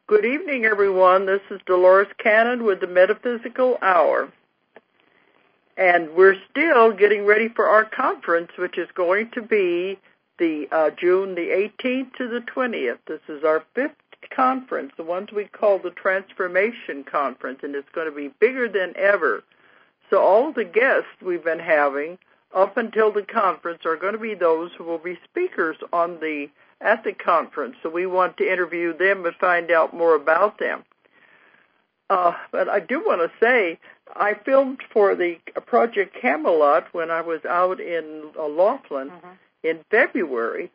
Good evening, everyone. This is Dolores Cannon with the Metaphysical Hour. And we're still getting ready for our conference, which is going to be the June the 18th to the 20th. This is our fifth conference, the ones we call the Transformation Conference, and it's going to be bigger than ever. So all the guests we've been having up until the conference are going to be those who will be speakers at the conference. So we want to interview them and find out more about them. But I do want to say, I filmed for the Project Camelot when I was out in Laughlin in February.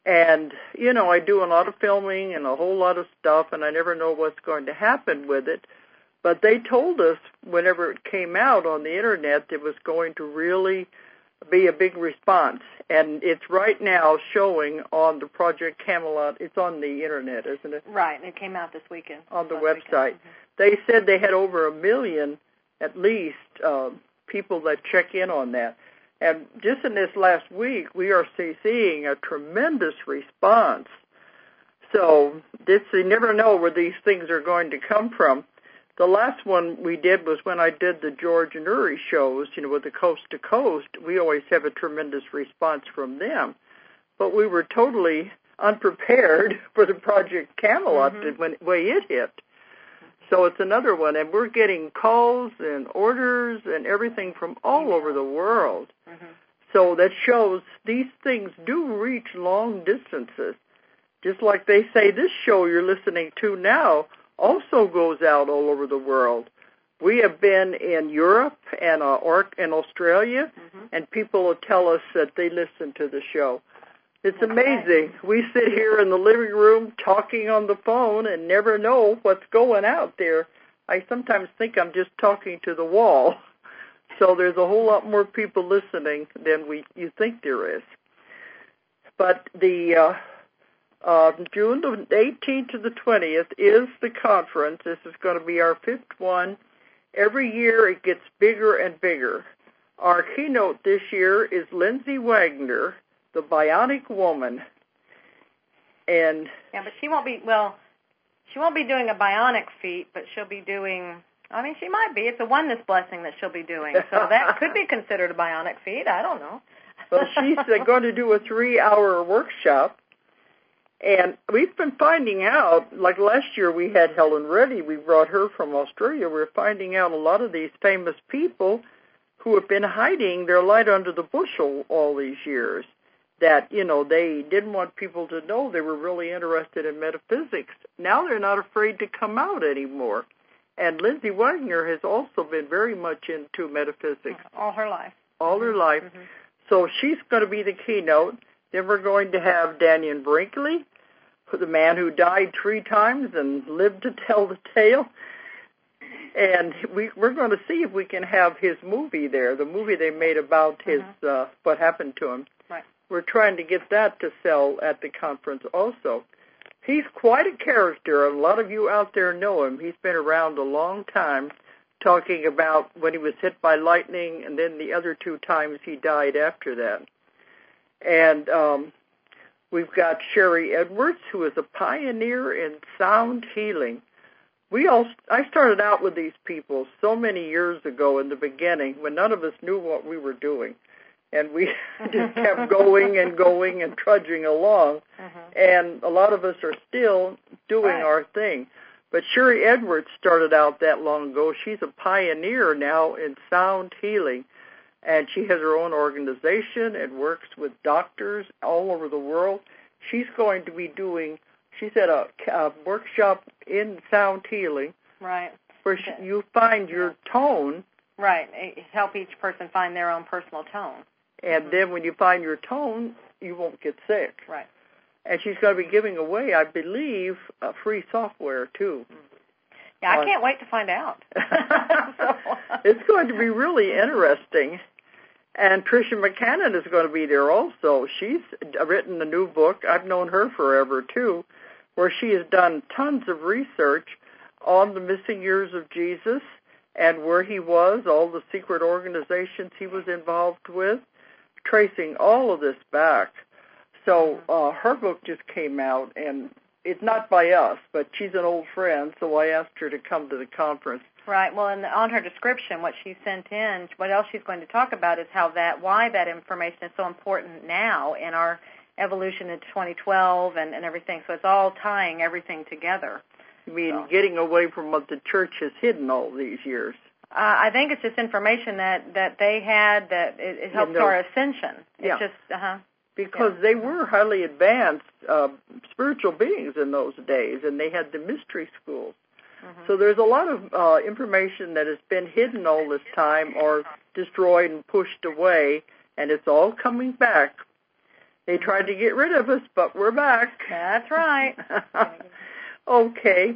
And, you know, I do a lot of filming and a whole lot of stuff, and I never know what's going to happen with it. But they told us whenever it came out on the Internet, it was going to really be a big response. And it's right now showing on the Project Camelot. It's on the Internet, isn't it? Right. It came out this weekend. On the website. They said they had over 1 million, at least, people that check in on that. And just in this last week, we are seeing a tremendous response. So you never know where these things are going to come from. The last one we did was when I did the George and Uri shows, you know, with the Coast to Coast. We always have a tremendous response from them. But we were totally unprepared for the Project Camelot when it hit. So it's another one, and we're getting calls and orders and everything from all over the world. So that shows these things do reach long distances. Just like they say this show you're listening to now also goes out all over the world. We have been in Europe and in Australia, and people will tell us that they listen to the show. It's amazing. We sit here in the living room talking on the phone and never know what's going out there. I sometimes think I'm just talking to the wall. So there's a whole lot more people listening than you think there is. But the June the 18th to the 20th is the conference. This is going to be our fifth one. Every year it gets bigger and bigger. Our keynote this year is Lindsay Wagner, the Bionic Woman. And yeah, but she won't be doing a bionic feat, but she'll be doing, I mean, she might be. It's a oneness blessing that she'll be doing. So that could be considered a bionic feat. I don't know. Well, she's going to do a 3-hour workshop. And we've been finding out, like last year we had Helen Reddy. We brought her from Australia. We're finding out a lot of these famous people who have been hiding their light under the bushel all these years. That, you know, they didn't want people to know they were really interested in metaphysics. Now they're not afraid to come out anymore. And Lindsay Wagner has also been very much into metaphysics. All her life. All her life. So she's going to be the keynote. Then we're going to have Daniel Brinkley, the man who died 3 times and lived to tell the tale. And we're going to see if we can have his movie there, the movie they made about his what happened to him. Right. We're trying to get that to sell at the conference also. He's quite a character. A lot of you out there know him. He's been around a long time, talking about when he was hit by lightning and then the other 2 times he died after that. And we've got Sherri Edwards, who is a pioneer in sound healing. I started out with these people so many years ago in the beginning when none of us knew what we were doing. And we just kept going and going and trudging along. And a lot of us are still doing our thing. But Sherri Edwards started out that long ago. She's a pioneer now in sound healing. And she has her own organization and works with doctors all over the world. She's going to be she's at a workshop in sound healing. Right. Where you find your tone. Right. Help each person find their own personal tone. And then when you find your tone, you won't get sick. Right. And she's going to be giving away, I believe, free software, too. Yeah, I can't wait to find out. It's going to be really interesting. And Tricia McCannon is going to be there also. She's written a new book. I've known her forever, too, where she has done tons of research on the missing years of Jesus and where he was, all the secret organizations he was involved with, tracing all of this back. So her book just came out, and it's not by us, but she's an old friend, so I asked her to come to the conference. Right. Well, and on her description, what she sent in, what else she's going to talk about is why that information is so important now in our evolution into 2012 and everything. So it's all tying everything together. You mean getting away from what the church has hidden all these years? I think it's just information that they had that it helps our ascension. It's just, Because they were highly advanced spiritual beings in those days, and they had the mystery schools. Mm-hmm. So there's a lot of information that has been hidden all this time or destroyed and pushed away, and it's all coming back. They tried to get rid of us, but we're back. That's right. Okay.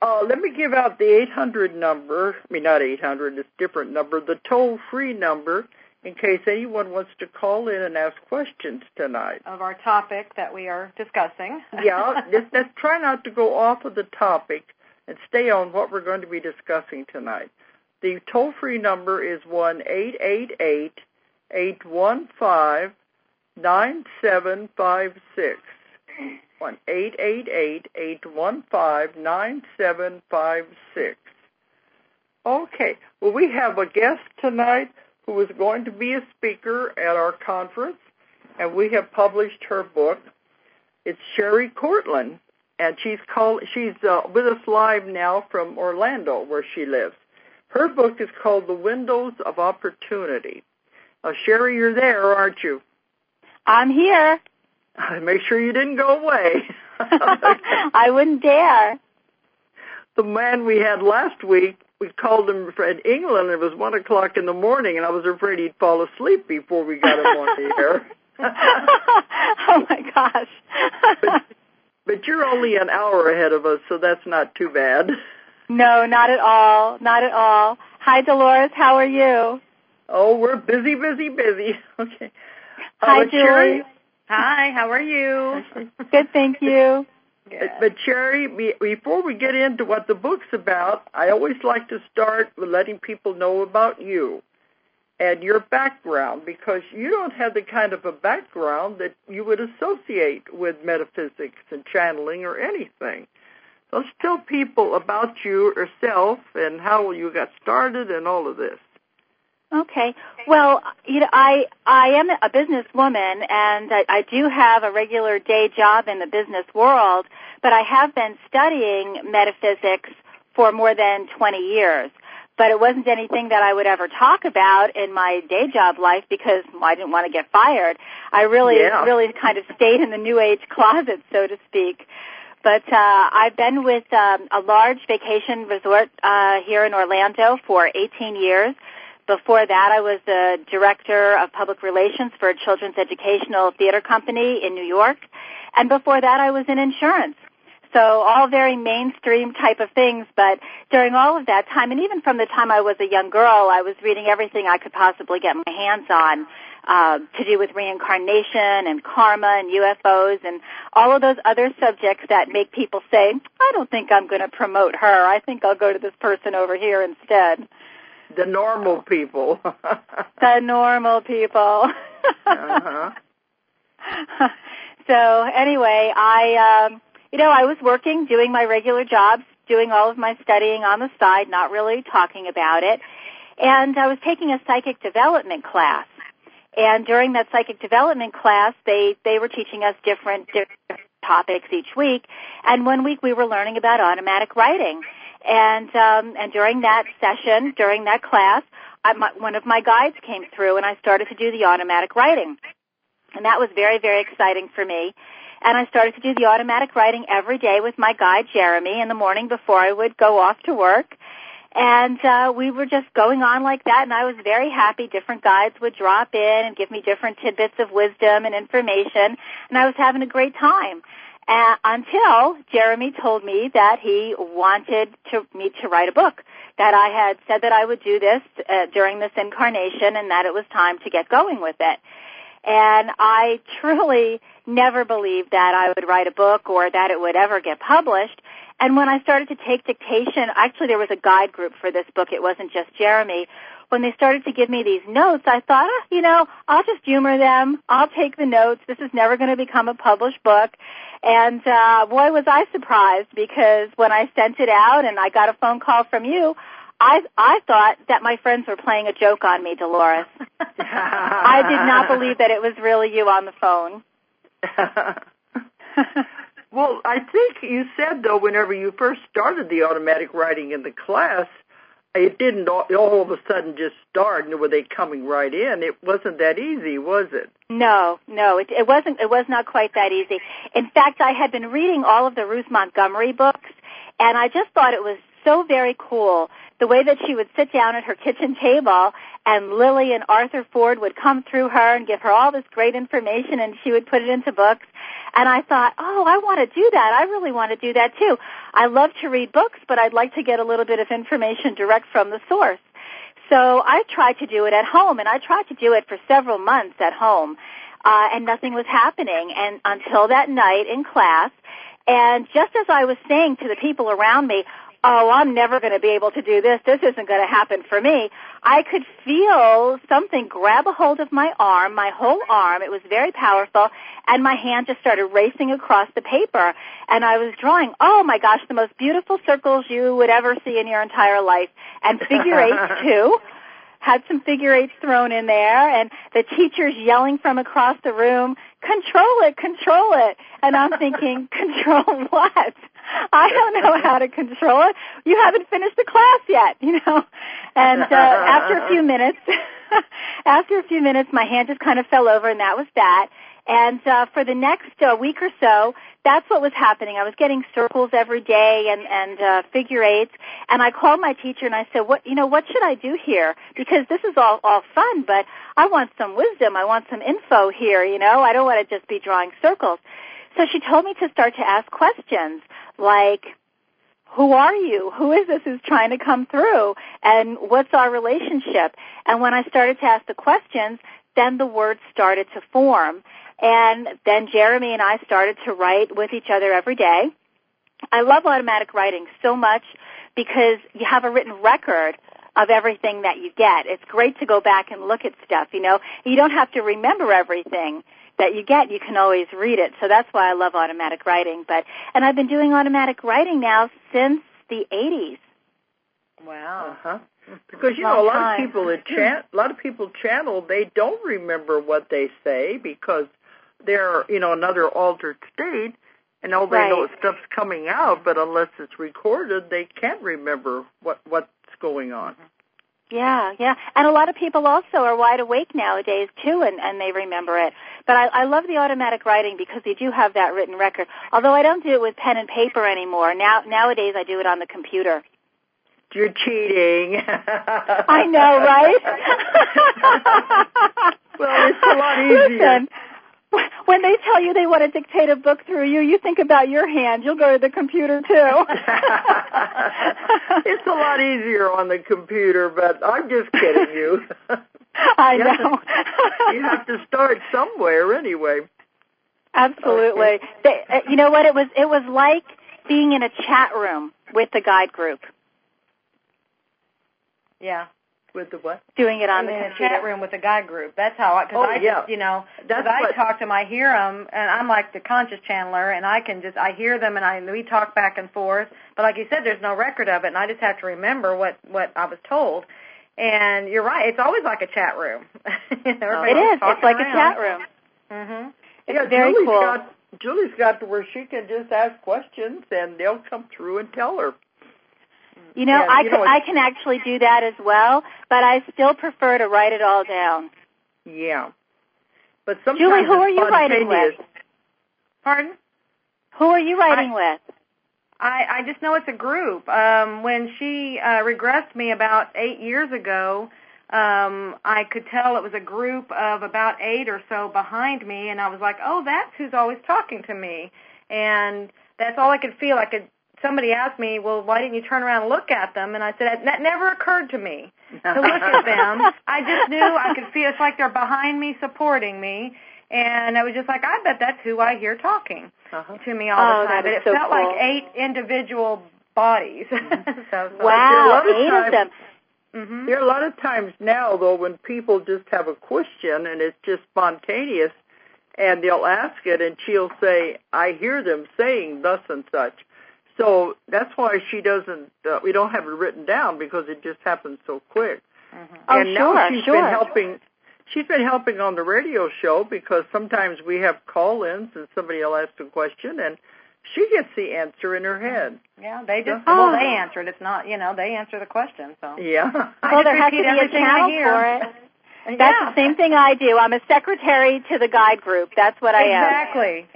Let me give out the 800 number. I mean, not 800, it's a different number. The toll-free number, in case anyone wants to call in and ask questions tonight. Of our topic that we are discussing. Let's try not to go off of the topic and stay on what we're going to be discussing tonight. The toll-free number is 1-888-815-9756. 1-888-815-9756. Okay. Well, we have a guest tonight who is going to be a speaker at our conference, and we have published her book. It's Sherri Cortland, and she's with us live now from Orlando, where she lives. Her book is called The Windows of Opportunity. Sherri, you're there, aren't you? I'm here. Make sure you didn't go away. I wouldn't dare. The man we had last week, we called him in England. It was 1 o'clock in the morning, and I was afraid he'd fall asleep before we got him on the air. Oh, my gosh. But you're only an hour ahead of us, so that's not too bad. No, not at all. Not at all. Hi, Dolores. How are you? Oh, we're busy. Okay. Hi, Julie. Hi, how are you? Good, thank you. But Sherri, before we get into what the book's about, I always like to start with letting people know about you and your background, because you don't have the kind of a background that you would associate with metaphysics and channeling or anything. So let's tell people about you yourself and how you got started and all of this. Okay. Well, I am a businesswoman, and I do have a regular day job in the business world, but I have been studying metaphysics for more than 20 years. But it wasn't anything that I would ever talk about in my day job life because I didn't want to get fired. I really kind of stayed in the New Age closet, so to speak. But I've been with a large vacation resort here in Orlando for 18 years. Before that, I was the director of public relations for a children's educational theater company in New York. And before that, I was in insurance. So all very mainstream type of things. But during all of that time, and even from the time I was a young girl, I was reading everything I could possibly get my hands on to do with reincarnation and karma and UFOs and all of those other subjects that make people say, I don't think I'm going to promote her. I think I'll go to this person over here instead. The normal people. The normal people. Uh-huh. So anyway, I was working, doing my regular jobs, doing all of my studying on the side, not really talking about it. And I was taking a psychic development class. And during that psychic development class, they were teaching us different topics each week. And one week we were learning about automatic writing. And during that session, during that class, one of my guides came through, and I started to do the automatic writing. And that was very, very exciting for me. And I started to do the automatic writing every day with my guide, Jeremy, in the morning before I would go off to work. And we were just going on like that, and I was very happy. Different guides would drop in and give me different tidbits of wisdom and information, and I was having a great time. Until Jeremy told me that he wanted me to write a book, that I had said that I would do this during this incarnation and that it was time to get going with it. And I truly never believed that I would write a book or that it would ever get published. And when I started to take dictation, actually there was a guide group for this book. It wasn't just Jeremy. when they started to give me these notes, I thought, I'll just humor them. I'll take the notes. This is never going to become a published book. And boy, was I surprised, because when I sent it out and I got a phone call from you, I thought that my friends were playing a joke on me, Dolores. I did not believe that it was really you on the phone. Well, I think you said, though, whenever you first started the automatic writing in the class, it didn't all of a sudden just start and were they coming right in. It wasn't that easy, was it? No, it wasn't. It was not quite that easy. In fact, I had been reading all of the Ruth Montgomery books, and I just thought it was so very cool the way that she would sit down at her kitchen table and Lily and Arthur Ford would come through her and give her all this great information, and she would put it into books. And I thought, I want to do that. I really want to do that too. I love to read books, but I'd like to get a little bit of information direct from the source. So I tried to do it at home, and I tried to do it for several months at home, and nothing was happening. And until that night in class, and just as I was saying to the people around me, I'm never going to be able to do this. This isn't going to happen for me. I could feel something grab a hold of my arm, my whole arm. It was very powerful, and my hand just started racing across the paper. And I was drawing, oh my gosh, the most beautiful circles you would ever see in your entire life. And figure eights, too. Had some figure eights thrown in there, and the teacher's yelling from across the room, control it, control it. And I'm thinking, control what? I don't know how to control it. You haven't finished the class yet, And after a few minutes, my hand just kind of fell over, and that was that. And for the next week or so, that's what was happening. I was getting circles every day and figure eights. And I called my teacher and I said, what should I do here? Because this is all fun, but I want some wisdom. I want some info here, I don't want to just be drawing circles. So she told me to start to ask questions like, who are you? Who is this who's trying to come through? And what's our relationship? And when I started to ask the questions, then the words started to form. And then Jeremy and I started to write with each other every day. I love automatic writing so much because you have a written record of everything that you get. It's great to go back and look at stuff, You don't have to remember everything that you get. You can always read it. So that's why I love automatic writing. And I've been doing automatic writing now since the 80s. Wow. Uh-huh. Because, a lot of people channel, they don't remember what they say because they're, another altered state, and all they know is stuff's coming out, but unless it's recorded, they can't remember what's going on. Yeah. And a lot of people also are wide awake nowadays, too, and they remember it. But I love the automatic writing because they do have that written record, although I don't do it with pen and paper anymore. Nowadays, I do it on the computer. You're cheating. I know, right? Well, it's a lot easier. Listen, when they tell you they want to dictate a book through you, you think about your hand. You'll go to the computer, too. It's a lot easier on the computer, but I'm just kidding you. I know. You have to start somewhere anyway. Absolutely. Okay. You know what? It was like being in a chat room with the guide group. Yeah. With the what? Doing it on the computer. computer. Chat room with the guide group. That's how I talk to them, I hear them, and I'm like the conscious channeler, and I hear them, and we talk back and forth. But like you said, there's no record of it, and I just have to remember what I was told. And you're right, it's always like a chat room. It is. It's like a chat room. Mm-hmm. It's very cool. Julie's got to where she can just ask questions, and they'll come through and tell her. I can actually do that as well, but I still prefer to write it all down. Yeah. But sometimes Julie, who are you writing with? Pardon? Who are you writing with? I just know it's a group. When she regressed me about 8 years ago, I could tell it was a group of about 8 or so behind me, and I was like, oh, that's who's always talking to me. And that's all I could feel. Somebody asked me, well, why didn't you turn around and look at them? And I said, that never occurred to me to look at them. I just knew I could feel it's like they're behind me, supporting me. And I was just like, I bet that's who I hear talking to me all the time. But it felt like 8 individual bodies. Wow, 8 of them. Mm-hmm. There are a lot of times now, though, when people just have a question and it's just spontaneous, and they'll ask it, and she'll say, I hear them saying thus and such. So that's why she doesn't, we don't have it written down, because it just happens so quick. Mm-hmm. And now she's been helping on the radio show, because sometimes we have call-ins and somebody will ask a question, and she gets the answer in her head. Yeah, they just, they answer it. It's not, they answer the question. So yeah. Well, there has to be a channel for it. That's the same thing I do. I'm a secretary to the guide group. That's what I am.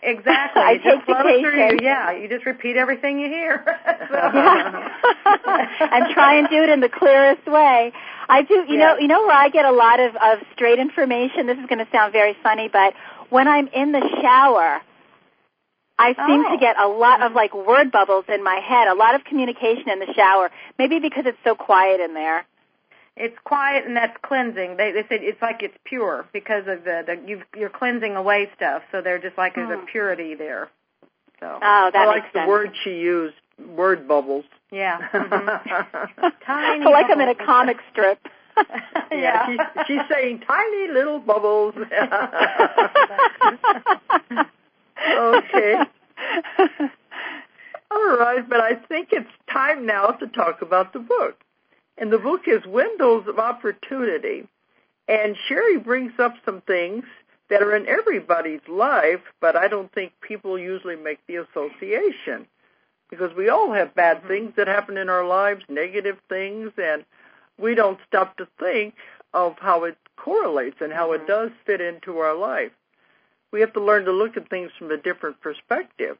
Exactly. I take dictation. You just repeat everything you hear. And try and do it in the clearest way. I do. You know where I get a lot of straight information. This is going to sound very funny, but when I'm in the shower, I seem to get a lot of word bubbles in my head. A lot of communication in the shower. Maybe because it's so quiet in there. It's quiet, and that's cleansing. They said it's like it's pure because of you're cleansing away stuff. So they're just like there's a purity there. So that I makes like sense. the word she used, word bubbles. Yeah. Mm-hmm. Tiny. I like them in a comic strip. Yeah, she's saying tiny little bubbles. Okay. All right, but I think it's time now to talk about the book. And the book is Windows of Opportunity. And Sherri brings up some things that are in everybody's life, but I don't think people usually make the association, because we all have bad things that happen in our lives, negative things, and we don't stop to think of how it correlates and how it does fit into our life. We have to learn to look at things from a different perspective.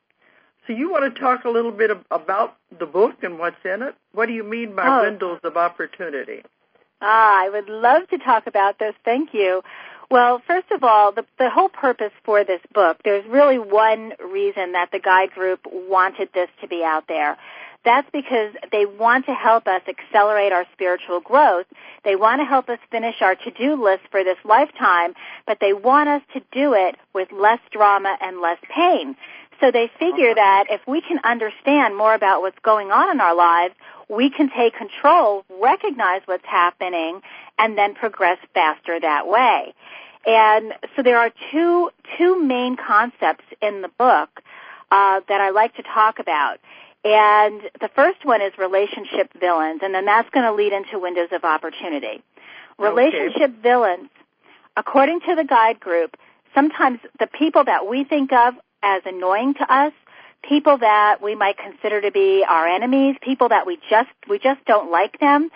So you want to talk a little bit about the book and what's in it? What do you mean by Windows of Opportunity? I would love to talk about this. Thank you. Well, first of all, the whole purpose for this book, there's really one reason that the guide group wanted this to be out there. That's because they want to help us accelerate our spiritual growth. They want to help us finish our to-do list for this lifetime, but they want us to do it with less drama and less pain. So they figure that if we can understand more about what's going on in our lives, we can take control, recognize what's happening, and then progress faster that way. And so there are two main concepts in the book that I like to talk about. And the first one is relationship villains, and then that's going to lead into Windows of Opportunity. Relationship villains, according to the guide group, sometimes the people that we think of as annoying to us, people that we might consider to be our enemies, people that we just don't like them,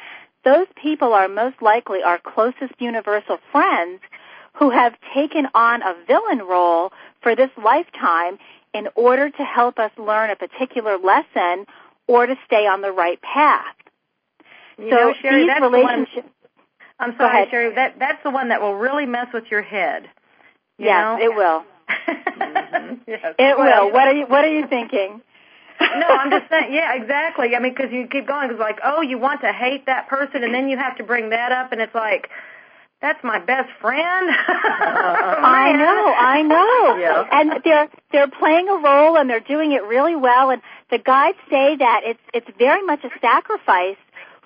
those people are most likely our closest universal friends who have taken on a villain role for this lifetime in order to help us learn a particular lesson or to stay on the right path. So Sherri, these relationships... I'm sorry, Sherri, that's the one that will really mess with your head. Yes, it will. Yes. It will. What are you thinking? No, I'm just saying, yeah, exactly. I mean, because you keep going, it's like, you want to hate that person, and then you have to bring that up, and it's like, that's my best friend. I know. Yeah. And they're playing a role, and they're doing it really well, and the guides say that it's very much a sacrifice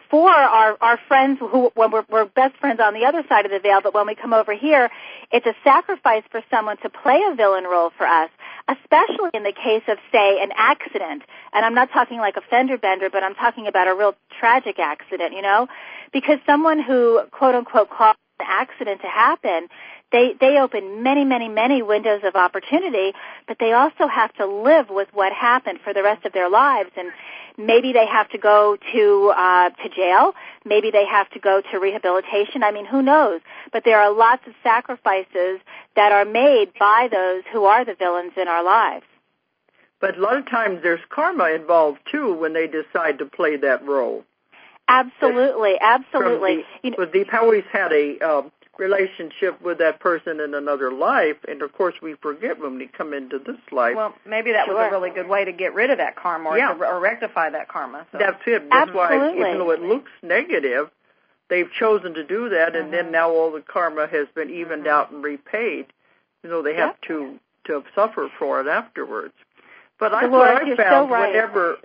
for our friends who, when we're best friends on the other side of the veil, but when we come over here, it's a sacrifice for someone to play a villain role for us, especially in the case of, say, an accident. And I'm not talking like a fender bender, but I'm talking about a real tragic accident, because someone who, quote unquote, caused the accident to happen, they open many, many, many windows of opportunity, but they also have to live with what happened for the rest of their lives. And maybe they have to go to jail. Maybe they have to go to rehabilitation. I mean, who knows? But there are lots of sacrifices that are made by those who are the villains in our lives. But a lot of times there's karma involved, too, when they decide to play that role. Absolutely. We've always had a relationship with that person in another life, and of course we forget when we come into this life. Well, maybe that was a really good way to get rid of that karma or rectify that karma. So. That's it. That's why, even though it looks negative, they've chosen to do that, and then now all the karma has been evened out and repaid. They have to suffer for it afterwards. But I found whenever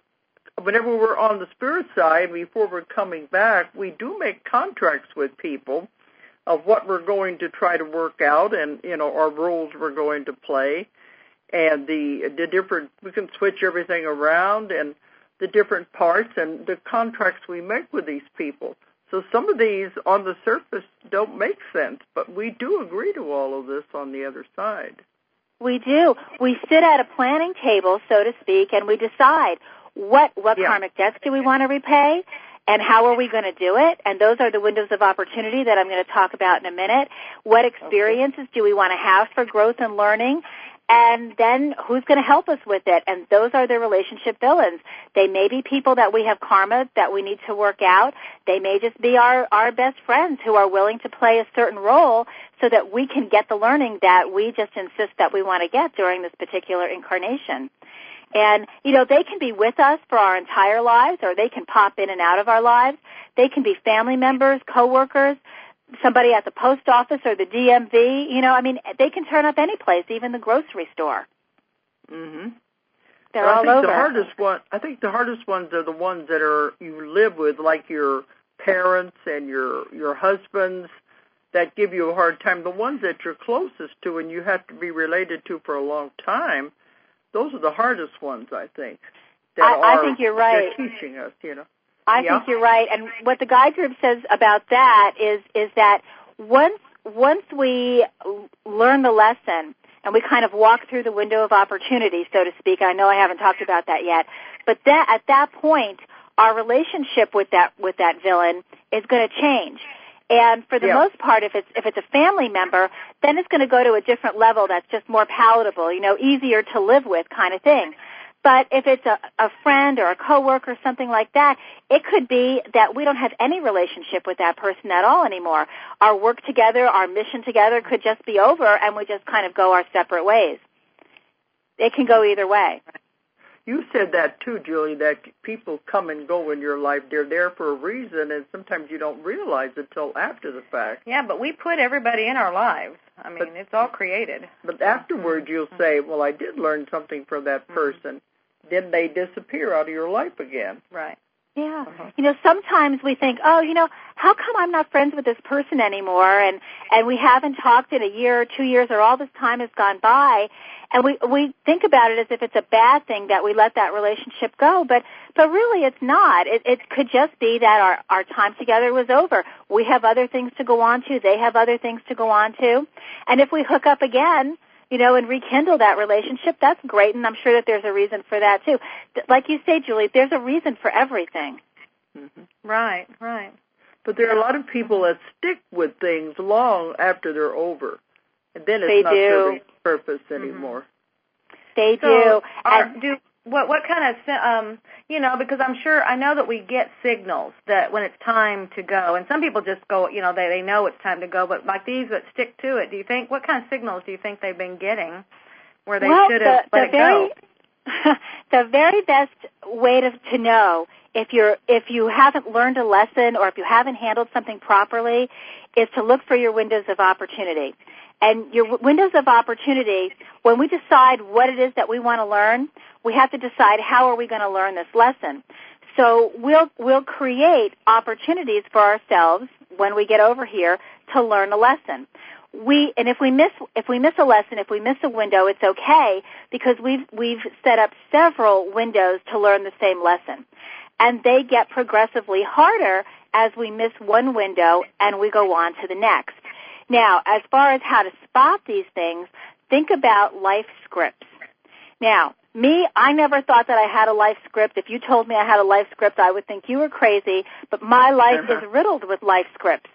whenever we're on the spirit side, before we're coming back, we do make contracts with people of what we're going to try to work out and, our roles we're going to play. And the different, we can switch everything around and the different parts and the contracts we make with these people. So some of these on the surface don't make sense, but we do agree to all of this on the other side. We do. We sit at a planning table, so to speak, and we decide what karmic debts do we want to repay and how are we going to do it. And those are the windows of opportunity that I'm going to talk about in a minute. What experiences do we want to have for growth and learning? And then who's going to help us with it? And those are the relationship villains. They may be people that we have karma that we need to work out. They may just be our best friends who are willing to play a certain role so that we can get the learning that we just insist that we want to get during this particular incarnation. And, they can be with us for our entire lives, or they can pop in and out of our lives. They can be family members, coworkers, somebody at the post office or the DMV, they can turn up any place, even the grocery store. Mm-hmm. They're all over. I think the hardest ones are the ones that you live with, like your parents and your husbands, that give you a hard time. The ones that you're closest to and you have to be related to for a long time, those are the hardest ones, I think. I think you're right. They're teaching us, I think you're right. And what the guide group says about that is that once we learn the lesson and we kind of walk through the window of opportunity, so to speak, I know I haven't talked about that yet, but at that point, our relationship with that villain is going to change. And for the most part, if it's a family member, then it's going to go to a different level that's just more palatable, easier to live with kind of thing. But if it's a friend or a coworker or something like that, it could be that we don't have any relationship with that person at all anymore. Our work together, our mission together could just be over, and we just kind of go our separate ways. It can go either way. You said that too, Julie, that people come and go in your life. They're there for a reason, and sometimes you don't realize it till after the fact. Yeah, but we put everybody in our lives. It's all created. But afterwards you'll say, well, I did learn something from that person. Then they disappear out of your life again. Right. Yeah. Sometimes we think, how come I'm not friends with this person anymore? And we haven't talked in a year or 2 years, or all this time has gone by. And we think about it as if it's a bad thing that we let that relationship go. But really it's not. It could just be that our time together was over. We have other things to go on to. They have other things to go on to. And if we hook up again, and rekindle that relationship, that's great, and I'm sure that there's a reason for that, too. Like you say, Julie, there's a reason for everything. Mm-hmm. Right. But there are a lot of people that stick with things long after they're over, and then it's not serving purpose anymore. They do. What kind of, because I know that we get signals that when it's time to go, and some people just go, they know it's time to go, but like these that stick to it, what kind of signals do you think they've been getting where they should have let it go? The very best way to know if you haven't learned a lesson or if you haven't handled something properly is to look for your windows of opportunity. And your windows of opportunity, when we decide what it is that we want to learn, we have to decide how are we going to learn this lesson. So we'll create opportunities for ourselves when we get over here to learn a lesson. And if we miss a lesson, if we miss a window, it's okay because we've set up several windows to learn the same lesson. And they get progressively harder as we miss one window and we go on to the next. Now, as far as how to spot these things, think about life scripts. Now, I never thought that I had a life script. If you told me I had a life script, I would think you were crazy, but my life is riddled with life scripts.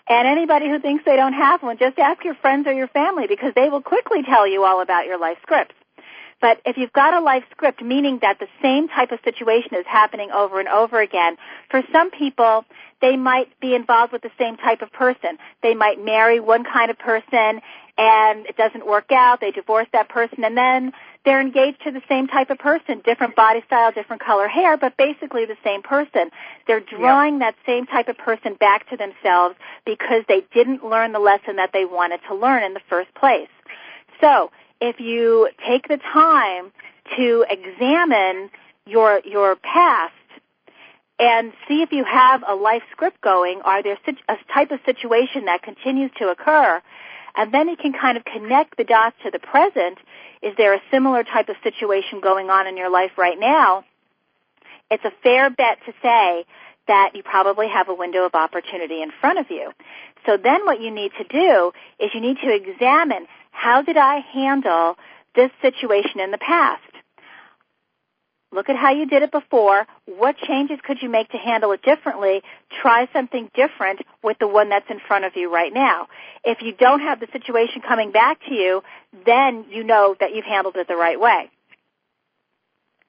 And anybody who thinks they don't have one, just ask your friends or your family because they will quickly tell you all about your life scripts. But if you've got a life script, meaning that the same type of situation is happening over and over again, for some people, they might be involved with the same type of person. They might marry one kind of person and it doesn't work out. They divorce that person and then they're engaged to the same type of person, different body style, different color hair, but basically the same person. They're drawing that same type of person back to themselves because they didn't learn the lesson that they wanted to learn in the first place. So if you take the time to examine your past and see if you have a life script going. Are there a type of situation that continues to occur? And then you can kind of connect the dots to the present. Is there a similar type of situation going on in your life right now? It's a fair bet to say that you probably have a window of opportunity in front of you. So then what you need to do is you need to examine, how did I handle this situation in the past? Look at how you did it before. What changes could you make to handle it differently? Try something different with the one that's in front of you right now. If you don't have the situation coming back to you, then you know that you've handled it the right way.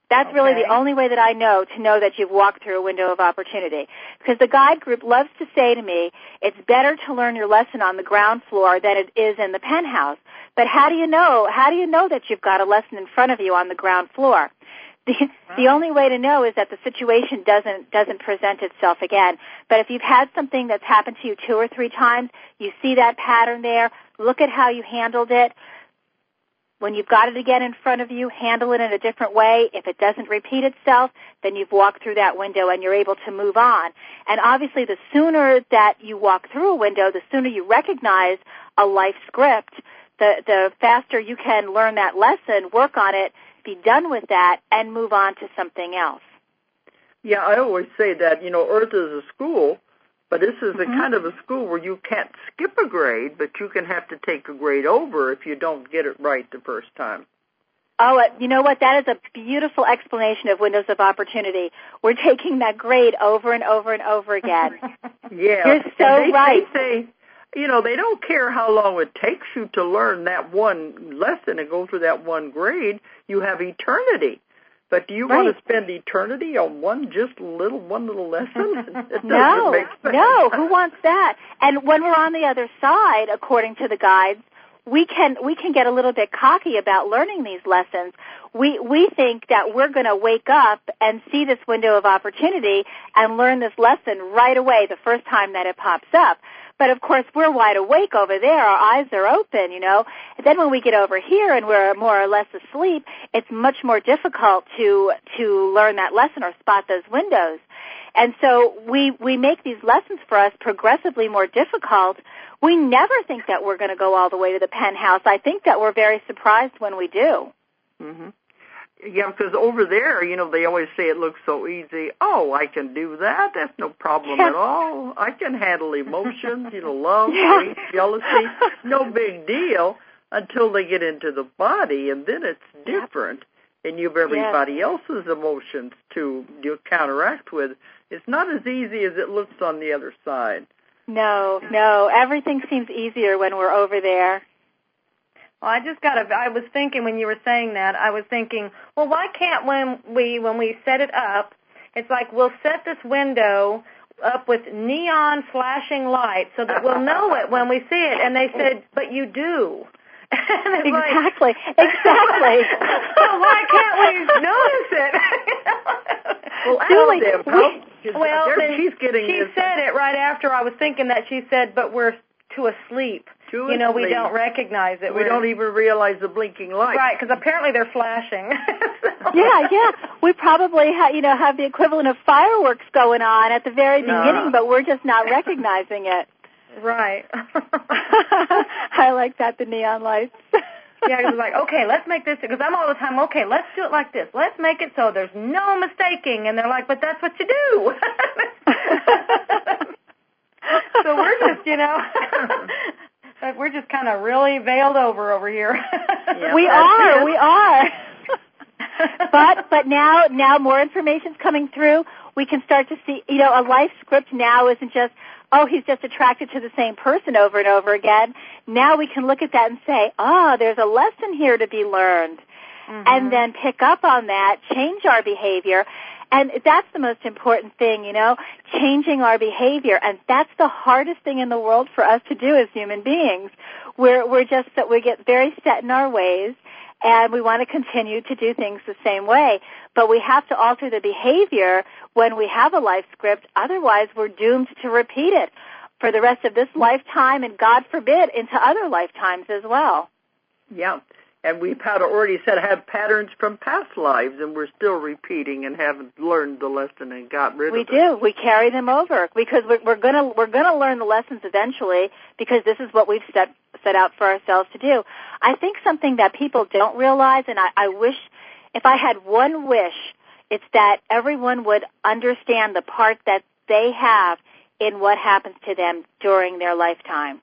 That's really the only way that I know to know that you've walked through a window of opportunity. Because the guide group loves to say to me, it's better to learn your lesson on the ground floor than it is in the penthouse. But how do you know? How do you know that you've got a lesson in front of you on the ground floor? The only way to know is that the situation doesn't present itself again. But if you've had something that's happened to you 2 or 3 times, you see that pattern there, look at how you handled it. When you've got it again in front of you, handle it in a different way. If it doesn't repeat itself, then you've walked through that window and you're able to move on. And obviously the sooner that you walk through a window, the sooner you recognize a life script, the faster you can learn that lesson, work on it, be done with that, and move on to something else. Yeah, I always say that, Earth is a school, but this is a kind of a school where you can't skip a grade, but you can have to take a grade over if you don't get it right the first time. Oh, you know what? That is a beautiful explanation of windows of opportunity. We're taking that grade over and over and over again. Yeah. You're so right. They say, they don't care how long it takes you to learn that one lesson and go through that one grade. You have eternity. But do you want to spend eternity on one little lesson? No. Who wants that? And when we're on the other side, according to the guides, we can get a little bit cocky about learning these lessons. We think that we're going to wake up and see this window of opportunity and learn this lesson right away the first time that it pops up. But of course, we're wide awake over there. Our eyes are open, And then when we get over here and we're more or less asleep, it's much more difficult to learn that lesson or spot those windows. And so we make these lessons for us progressively more difficult. We never think that we're going to go all the way to the penthouse. I think that we're very surprised when we do. Mm-hmm. Yeah, because over there, they always say it looks so easy. Oh, I can do that. That's no problem at all. I can handle emotions, love, hate, jealousy. No big deal until they get into the body, and then it's different. And you have everybody else's emotions to counteract with. It's not as easy as it looks on the other side. No. Everything seems easier when we're over there. Well, I was thinking when you were saying that, I was thinking, well, why can't when we set it up, it's like we'll set this window up with neon flashing lights so that we'll know it when we see it. And they said, but you do. Exactly. So why can't we notice it? She said it right after I was thinking that. She said, but we're too asleep. We don't recognize it. We don't even realize the blinking light. Right, because apparently they're flashing. Yeah. We probably have the equivalent of fireworks going on at the very beginning, but we're just not recognizing it. Right. I like that, the neon lights. Yeah, it was like, okay, let's make this, because I'm all the time, okay, let's do it like this. Let's make it so there's no mistaking. And they're like, but that's what you do. So we're just, we're just kind of really veiled over here. Yeah, we are. But now more information's coming through. We can start to see, a life script now isn't just, he's just attracted to the same person over and over again. Now we can look at that and say, there's a lesson here to be learned. Mm-hmm. And then pick up on that, change our behavior. And that's the most important thing, changing our behavior. And that's the hardest thing in the world for us to do as human beings. We get very set in our ways, and we want to continue to do things the same way. But we have to alter the behavior when we have a life script. Otherwise, we're doomed to repeat it for the rest of this lifetime and, God forbid, into other lifetimes as well. Yeah. And we've already had patterns from past lives, and we're still repeating and haven't learned the lesson and got rid of it. We do. We carry them over because we're gonna learn the lessons eventually, because this is what we've set out for ourselves to do. I think something that people don't realize, and I wish, if I had one wish, it's that everyone would understand the part that they have in what happens to them during their lifetime.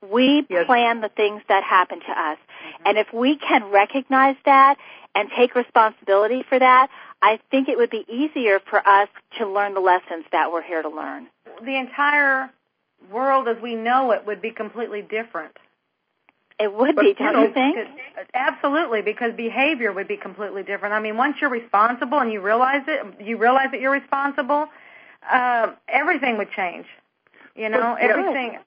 We plan the things that happen to us. And if we can recognize that and take responsibility for that, I think it would be easier for us to learn the lessons that we're here to learn. The entire world as we know it would be completely different. It would be, don't you think? Absolutely, because behavior would be completely different. I mean, once you're responsible and you realize that you're responsible, everything would change. Everything.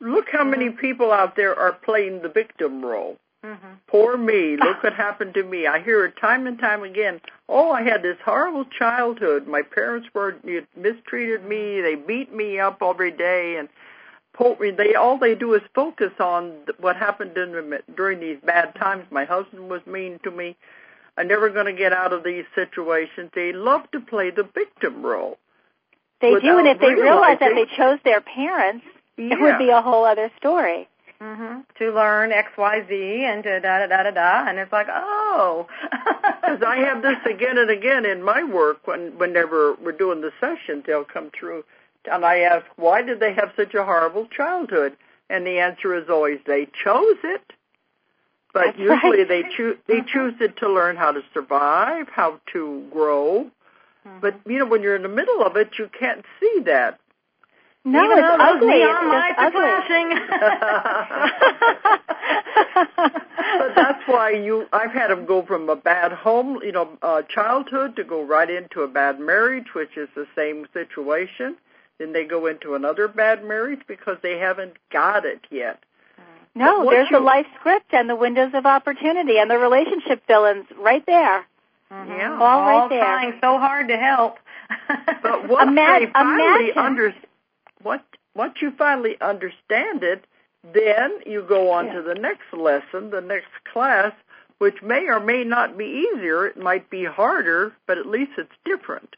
Look how many people out there are playing the victim role. Mm-hmm. Poor me, look what happened to me. I hear it time and time again. Oh, I had this horrible childhood. My parents mistreated me. They beat me up every day, and all they do is focus on what happened during these bad times. My husband was mean to me. I'm never going to get out of these situations. They love to play the victim role. They do, and if they realize that they chose their parents, it would be a whole other story. Mm-hmm. To learn X, Y, Z, and da-da-da-da-da, and it's like, oh. Because I have this again and again in my work. Whenever we're doing the sessions, they'll come through, and I ask, why did they have such a horrible childhood? And the answer is always, they chose it. But That's usually right. they choose it to learn how to survive, how to grow. Mm-hmm. But, when you're in the middle of it, you can't see that. No, even it's ugly. Neon lights are flashing. But that's why I've had them go from a bad home, childhood, to go right into a bad marriage, which is the same situation. Then they go into another bad marriage because they haven't got it yet. No, there's the life script and the windows of opportunity and the relationship villains right there. Mm-hmm. Yeah, all right there. Trying so hard to help. But once you finally understand it, then you go on to the next lesson, the next class, which may or may not be easier. It might be harder, but at least it's different.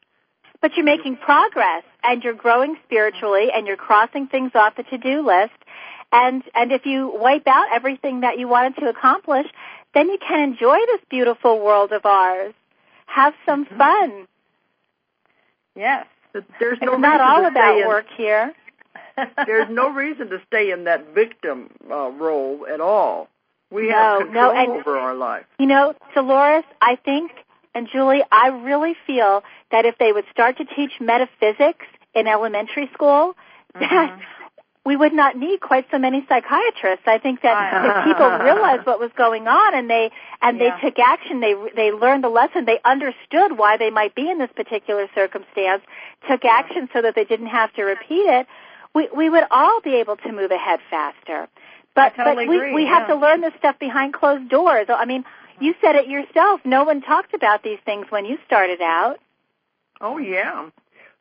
But you're making progress, and you're growing spiritually, and you're crossing things off the to-do list. And if you wipe out everything that you wanted to accomplish, then you can enjoy this beautiful world of ours. Have some fun. Yes. There's no it's not all about work here. There's no reason to stay in that victim role at all. We have control over our life. Dolores, I think, and Julie, I really feel that if they would start to teach metaphysics in elementary school, that we would not need quite so many psychiatrists. I think that if people realized what was going on and they took action, they learned the lesson, they understood why they might be in this particular circumstance, took action so that they didn't have to repeat it, we would all be able to move ahead faster. But we have to learn this stuff behind closed doors. I mean, you said it yourself. No one talked about these things when you started out. Oh, yeah.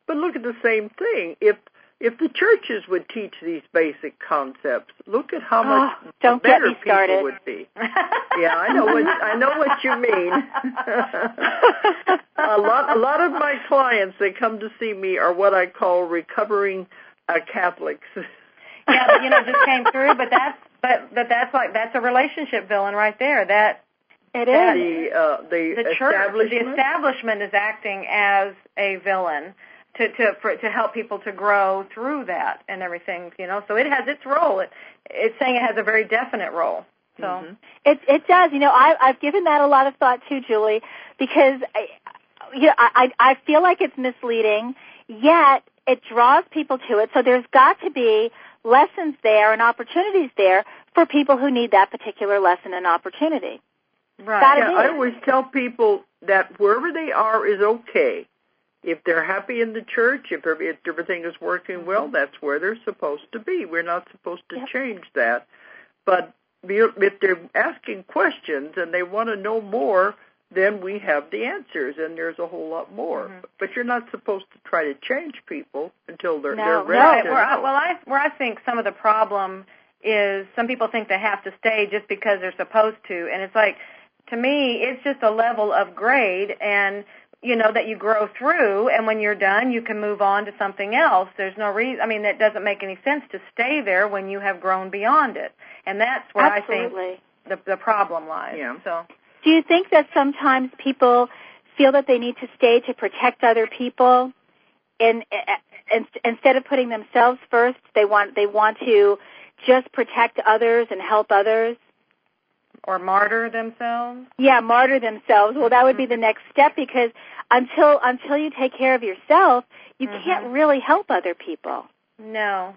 But look at the same thing. If the churches would teach these basic concepts, look at how much better people would be. Yeah, I know what you mean. A lot of my clients that come to see me are what I call recovering Catholics. Yeah, but just came through. But that's a relationship villain right there. That it is. The church, the establishment is acting as a villain to help people to grow through that and everything. So it has its role. It's saying it has a very definite role. So it does. I've given that a lot of thought too, Julie, because I feel like it's misleading, yet it draws people to it. So there's got to be lessons there and opportunities there for people who need that particular lesson and opportunity. Right. Yeah, I always tell people that wherever they are is okay. If they're happy in the church, if everything is working well, that's where they're supposed to be. We're not supposed to change that. But if they're asking questions and they want to know more, then we have the answers, and there's a whole lot more. But you're not supposed to try to change people until they're ready to know. Where I think some of the problem is some people think they have to stay just because they're supposed to, and it's like, to me, it's just a level of grade, and that you grow through, and when you're done, you can move on to something else. There's no reason, that doesn't make any sense to stay there when you have grown beyond it. And that's where Absolutely. I think the problem lies. Yeah. So, do you think that sometimes people feel that they need to stay to protect other people, and instead of putting themselves first, they want to just protect others and help others? Or martyr themselves? Yeah, martyr themselves. Well, that would be the next step, because until you take care of yourself, you can't really help other people. No.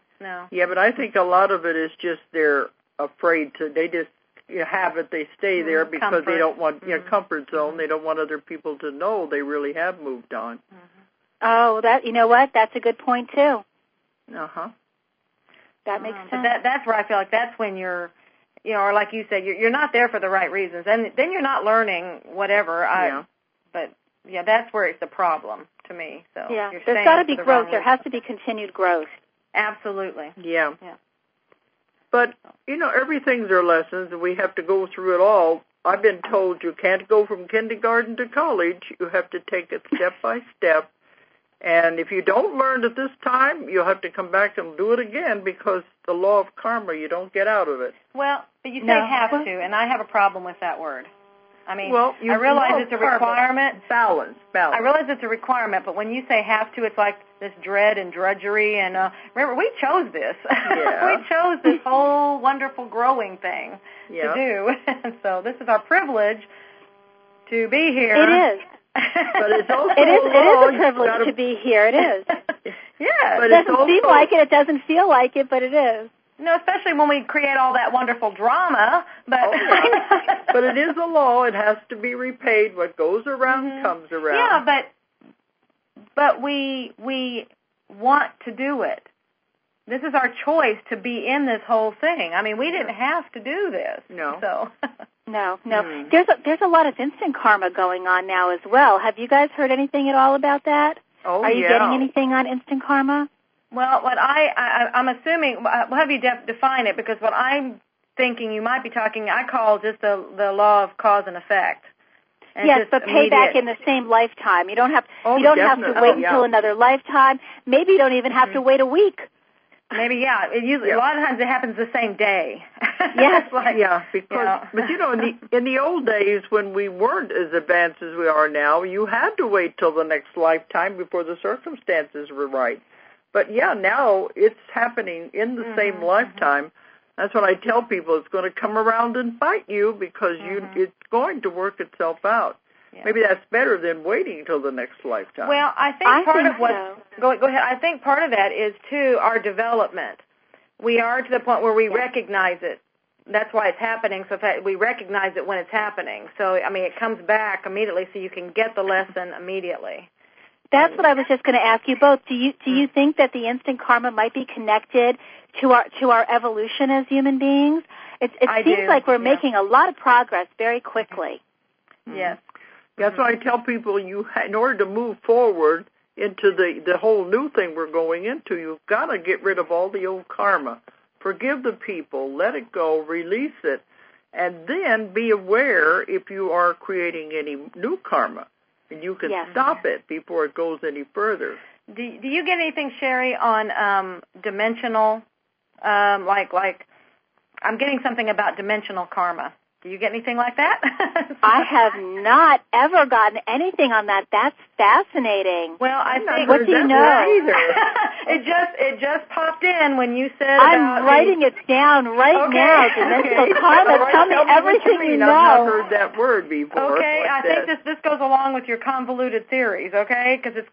Yeah, but I think a lot of it is just they're afraid to. They just have it. They stay there because they don't want comfort zone. They don't want other people to know they really have moved on. Oh, you know what? That's a good point too. That makes sense. But that's where I feel like that's when you're, or like you said, you're not there for the right reasons, and then you're not learning whatever. But that's where it's the problem to me. So yeah, there's got to be growth. There has to be continued growth. Absolutely. Yeah. But everything's our lessons, and we have to go through it all. I've been told you can't go from kindergarten to college. You have to take it step by step. And if you don't learn it this time, you'll have to come back and do it again, because the law of karma, you don't get out of it. Well, but you say have to, and I have a problem with that word. I realize it's a requirement. Balance. I realize it's a requirement, but when you say have to, it's like this dread and drudgery. And remember, we chose this. Yeah. We chose this whole wonderful growing thing to do. And so this is our privilege to be here. It is. But it's also it is a privilege to be here. It is. Yeah. But it doesn't seem like it. It doesn't feel like it, but it is. No, especially when we create all that wonderful drama. But but it is a law. It has to be repaid. What goes around comes around. Yeah, but we want to do it. This is our choice to be in this whole thing. We didn't have to do this. No. So. No. There's a lot of instant karma going on now as well. Have you guys heard anything at all about that? Oh, Are you getting anything on instant karma? Well, what I'm assuming, we'll have you define it, because what I'm thinking you might be talking, I call just the law of cause and effect. And yes, but payback in the same lifetime. You don't have to wait until another lifetime. Maybe you don't even have to wait a week. Maybe, a lot of times it happens the same day. Yes. Because, but in the old days when we weren't as advanced as we are now, you had to wait till the next lifetime before the circumstances were right. But now it's happening in the same lifetime. That's what I tell people. It's going to come around and bite you, because it's going to work itself out. Yeah. Maybe that's better than waiting until the next lifetime. Well, I think part of what go ahead. I think part of that is too our development. We are to the point where we recognize it. That's why it's happening. So we recognize it when it's happening. So it comes back immediately, so you can get the lesson immediately. That's what I was just going to ask you both. Do you think that the instant karma might be connected to our evolution as human beings? It seems like we're making a lot of progress very quickly. Yes. That's why I tell people, in order to move forward into the whole new thing we're going into, you've got to get rid of all the old karma. Forgive the people, let it go, release it, and then be aware if you are creating any new karma. And you can stop it before it goes any further. Do you get anything, Sherri, on dimensional, like I'm getting something about dimensional karma. Do you get anything like that? I have not ever gotten anything on that. That's fascinating. Well, I think what do you know? It just popped in when you said. I'm writing it down now. Dimensional karma. Tell me everything you know. I've not heard that word before. Okay, I think this goes along with your convoluted theories. Okay, because it's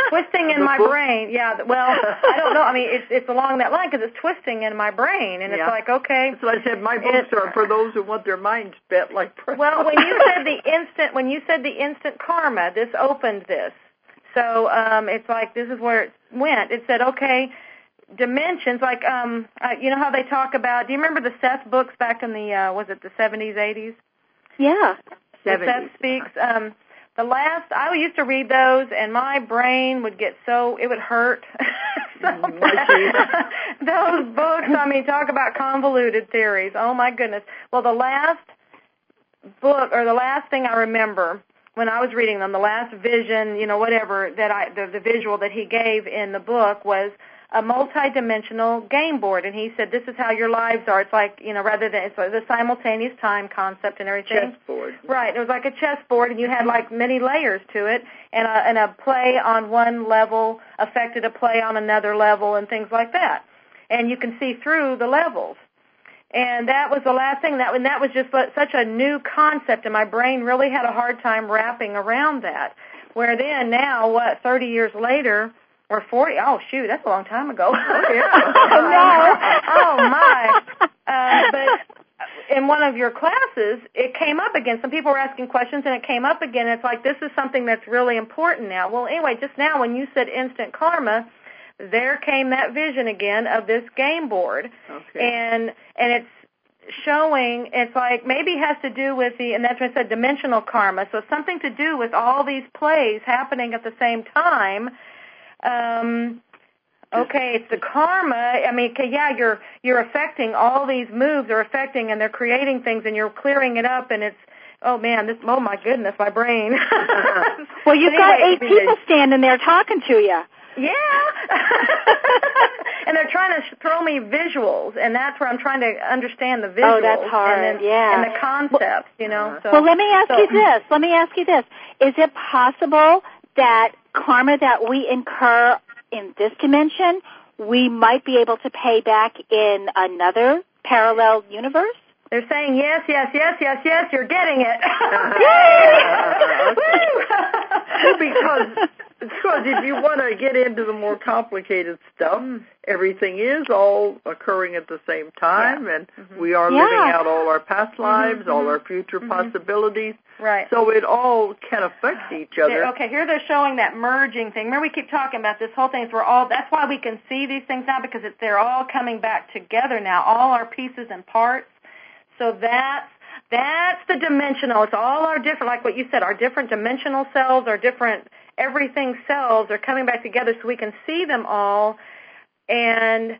twisting in my brain. Yeah. Well, I don't know. It's along that line because it's twisting in my brain, and it's like okay. So I said my books are for those who want their minds bent like press. Well, when you said the instant karma, this opened this. So it's like this is where it went. It said, okay, dimensions, like you know how they talk about. Do you remember the Seth books back in the was it the 70s, 80s? Yeah, 70s. Seth Speaks. I used to read those, and my brain would get it would hurt. Those books, I mean, talk about convoluted theories. Oh, my goodness. Well, the last book, or the last thing I remember when I was reading them, the last vision, whatever, the visual that he gave in the book was a multi-dimensional game board, and he said, this is how your lives are. It's like, rather than, it's like the simultaneous time concept and everything. Chessboard. Right. It was like a chessboard, and you had like many layers to it, and a play on one level affected a play on another level and things like that. And you can see through the levels. And that was the last thing, and that was just such a new concept, and my brain really had a hard time wrapping around that. Where then now, 30 years later, or 40, oh, shoot, that's a long time ago. Oh, yeah. Oh, my. But in one of your classes, it came up again. Some people were asking questions, and it came up again. It's like, this is something that's really important now. Well, anyway, just now when you said instant karma, there came that vision again of this game board. Okay. And it's showing, it's like maybe it has to do with and that's what I said, dimensional karma. So something to do with all these plays happening at the same time. Okay, it's the karma. I mean, you're affecting all these moves are affecting, and they're creating things, and you're clearing it up, and it's, oh my goodness, my brain. Well, you've got 8 people standing there talking to you. Yeah. And they're trying to throw me visuals, and that's where I'm trying to understand the visuals. Oh, that's hard, and the concepts, So, well, let me ask you this. Is it possible that karma that we incur in this dimension, we might be able to pay back in another parallel universe? They're saying yes, you're getting it. Because if you want to get into the more complicated stuff, everything is all occurring at the same time, and we are living out all our past lives, all our future possibilities. Right. So it all can affect each other. Okay, here they're showing that merging thing. Remember, we keep talking about this whole thing. That's why we can see these things now, because they're all coming back together now, all our pieces and parts. So that's the dimensional. It's all our different, like what you said, our different dimensional cells, our different everything cells are coming back together so we can see them all, and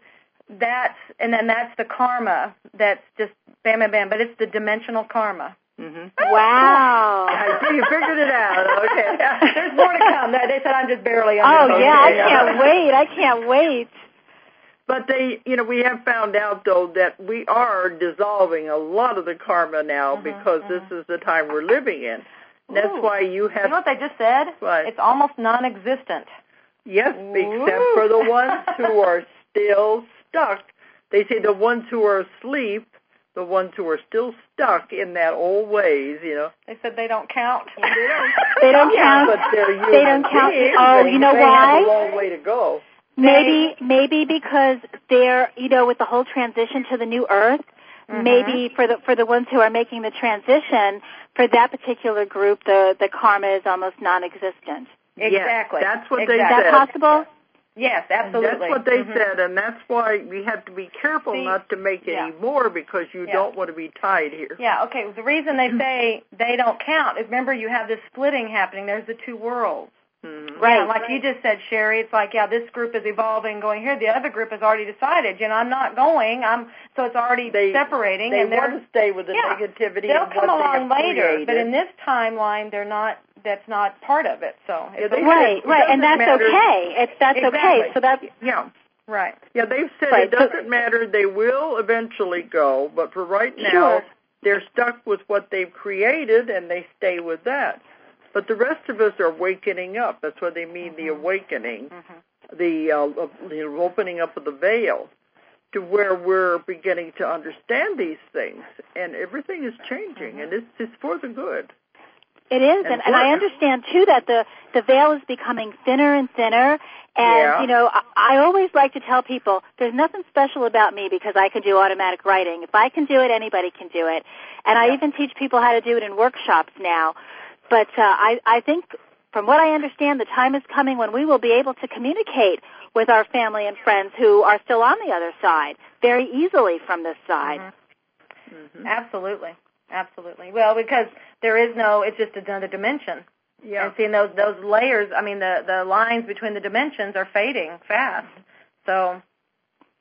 then that's the karma. That's just bam, bam, bam. But it's the dimensional karma. Wow. I see you figured it out. Okay. There's more to come. They said I'm just barely on. Oh, yeah, I can't wait. But we have found out, though, that we are dissolving a lot of the karma now because this is the time we're living in. That's why you have... You know what they just said? What? It's almost non-existent. Yes, except for the ones who are still stuck. They say the ones who are asleep, the ones who are still stuck in that old ways, They said they don't count. They don't count. But they're human they don't count. beings, Oh, you know they why? have a long way to go. Maybe because they're, with the whole transition to the new earth, maybe for the ones who are making the transition, for that particular group, the karma is almost non-existent. Exactly. Yes, that's what exactly. they said. said. Is that possible? Yes, absolutely. And that's what they said, and that's why we have to be careful not to make any more, because you don't want to be tied here. Yeah, okay. The reason they say they don't count is, remember, you have this splitting happening. There's the two worlds. Right. Yeah, like you just said, Sherri, it's like, this group is evolving, going here. The other group has already decided, I'm not going. So it's already separating. They and want to stay with the negativity. They'll come along later, created. but in this timeline, they're not. That's not part of it. So right, and that's okay. That's okay. So that's right. Yeah, they've said it doesn't matter. They will eventually go, but for right now, they're stuck with what they've created, and they stay with that. But the rest of us are wakening up. That's what they mean, the awakening, the opening up of the veil, to where we're beginning to understand these things, and everything is changing, and it's for the good. It is, and I understand, too, that the veil is becoming thinner and thinner, and, I always like to tell people, there's nothing special about me because I can do automatic writing. If I can do it, anybody can do it. And I even teach people how to do it in workshops now. But I think, from what I understand, the time is coming when we will be able to communicate with our family and friends who are still on the other side very easily from this side. Absolutely. Absolutely. Well, because there is it's just another dimension. Yeah. And seeing those layers, the lines between the dimensions are fading fast. So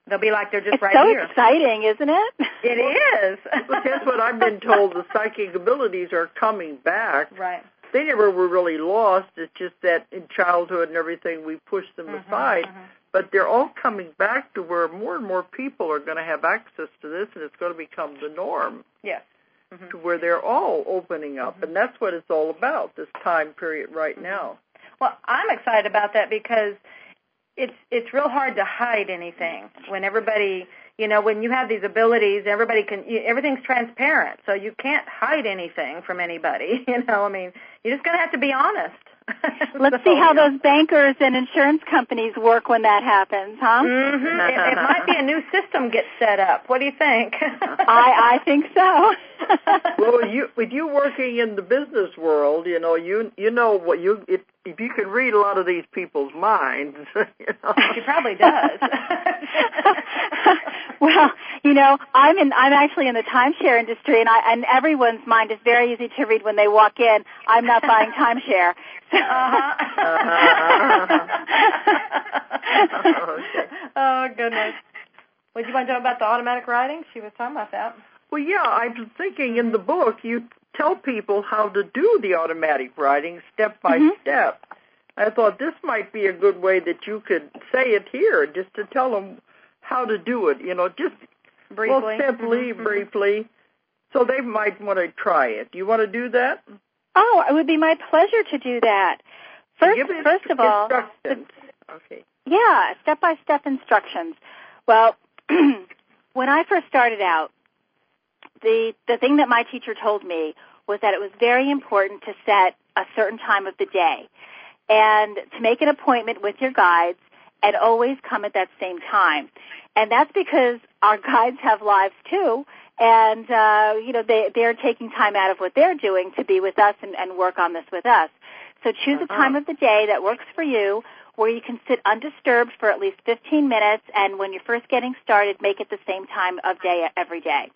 they'll be like they're just it's right so here. It's so exciting, isn't it? It is. But that's what I've been told. The psychic abilities are coming back. Right. They never were really lost. It's just that in childhood and everything, we pushed them aside. But they're all coming back to where more and more people are going to have access to this, and it's going to become the norm. Yes. To where they're all opening up, and that's what it's all about, this time period right now. Well, I'm excited about that because it's real hard to hide anything when everybody, when you have these abilities, everything's transparent, so you can't hide anything from anybody. You're just going to have to be honest. Let's see how those bankers and insurance companies work when that happens, huh? It might be a new system gets set up. What do you think? I think so. Well, with you working in the business world, you know what if you can read a lot of these people's minds, She probably does. Well, I'm actually in the timeshare industry, and everyone's mind is very easy to read when they walk in. I'm not buying timeshare. Oh, goodness. Would you want to talk about the automatic writing? She was talking about that. Well, yeah, I was thinking in the book you tell people how to do the automatic writing step by step. I thought this might be a good way that you could say it here, just to tell them how to do it, just briefly. Well, simply, briefly, so they might want to try it. Do you want to do that? Oh, it would be my pleasure to do that. First of all, okay. Yeah, step-by-step instructions. Well, when I first started out, the thing that my teacher told me was that it was very important to set a certain time of the day and to make an appointment with your guides and always come at that same time. And that's because our guides have lives too, and they're taking time out of what they're doing to be with us and work on this with us. So choose a time of the day that works for you, where you can sit undisturbed for at least 15 minutes, and when you're first getting started, make it the same time of day every day.